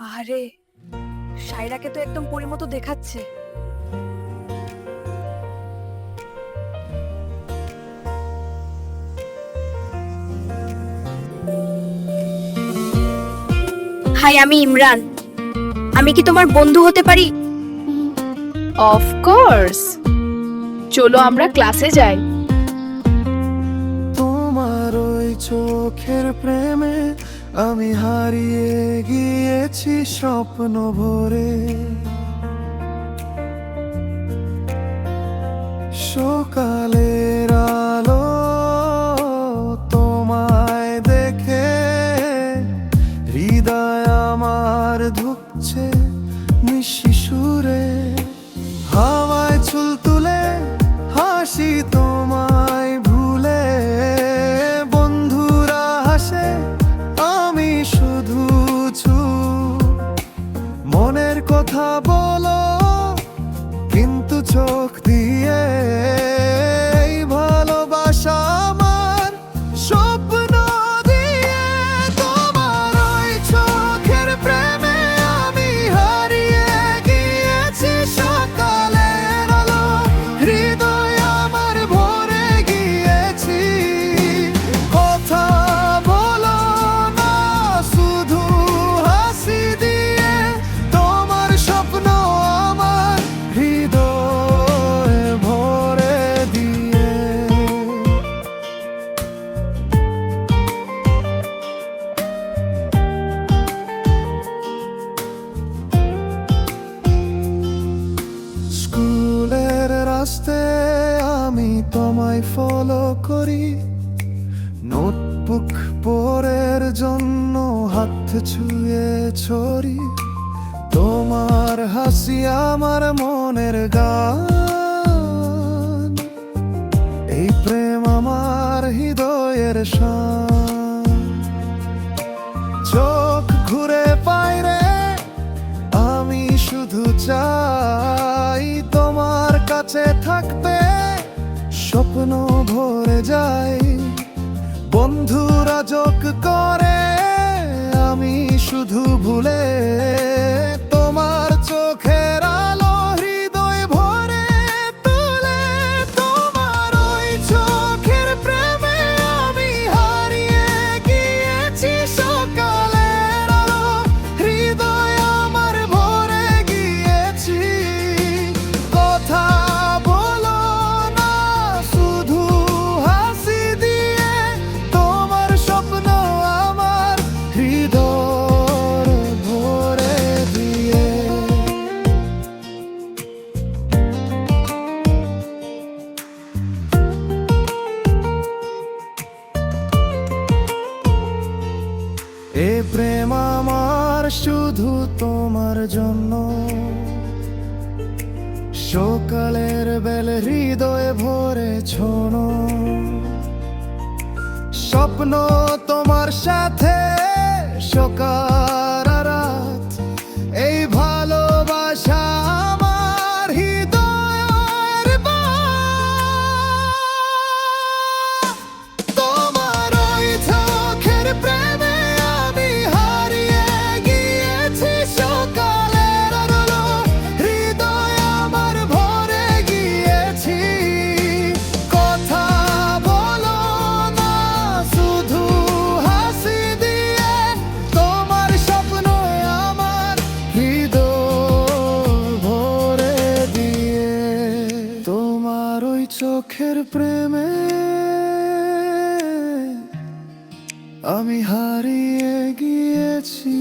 আরে, সায়রাকে তো একদম পরীর মতো দেখাচ্ছে। হাই, আমি ইমরান। আমি কি তোমার বন্ধু হতে পারি? অফ কোর্স, চলো আমরা ক্লাসে যাই। তোমার ওই চোখের প্রেমে আমি হারিয়ে গিয়েছি স্বপ্ন ভরে। সকালের আলো তোমায় দেখে হৃদয় আমার ধুকছে নিশি সুরে। হাওয়ায় চুল তুলে হাসি তোমায় ভুলে, বন্ধুরা হাসে আমি শুধু চুপ। মনের কথা বলো কিন্তু চোখ দিয়ে, এই ভালোবাসা আমার স্বপ্ন দিয়ে। তোমার ওই চোখের প্রেমে আমি হারিয়ে গিয়েছি সকালের আলো, হৃদয় আমার ভরে গিয়েছি। কথা বলো না, শুধু হাসি দিয়ে, তোমার স্বপ্ন আমার হৃদয় ভরে দিয়ে। স্কুলের রাস্তায় আমি তোমায় ফলো করি, নোটবুক পড়ার জন্য হাত ছুঁয়ে ছড়ি। তোমার হাসি আমার মনের গান, এই প্রেম আমার হৃদয়ের শান। চোখ ঘুরে পাই রে, আমি শুধু চাই তোমার কাছে থাকতে, স্বপ্ন ভরে যায়। বন্ধুরা যোগ করে আমি শুধু ভুলে, তোমার চোখের আলো হৃদয় ভরে তুলে। তোমার ওই চোখের প্রেমে আমি হারিয়ে গিয়েছি সকালের আলো, হৃদয় আমার ভরে গিয়েছি। কথা বলো না, শুধু হাসি দিয়ে, তোমার স্বপ্ন আমার হৃদয় ভরে দিয়ে। এ প্রেম আমার শুধু তোমার জন্য, সকালের বেলা হৃদয় ভরে ছোনো। স্বপ্ন তোমার সাথে সকাল রাত, এই ভালোবাসা আমার হৃদয়ের বাঁধ। তোমার ওই চোখের প্রেমে আমি হারিয়ে গিয়েছি সকালের আলো, হৃদয় আমার ভরে গিয়েছি। কথা বলো না, শুধু হাসি দিয়ে, তোমার স্বপ্ন আমার হৃদয় ভরে দিয়ে। তোমার ওই চোখের প্রেমে আমি হারিয়ে গিয়েছি।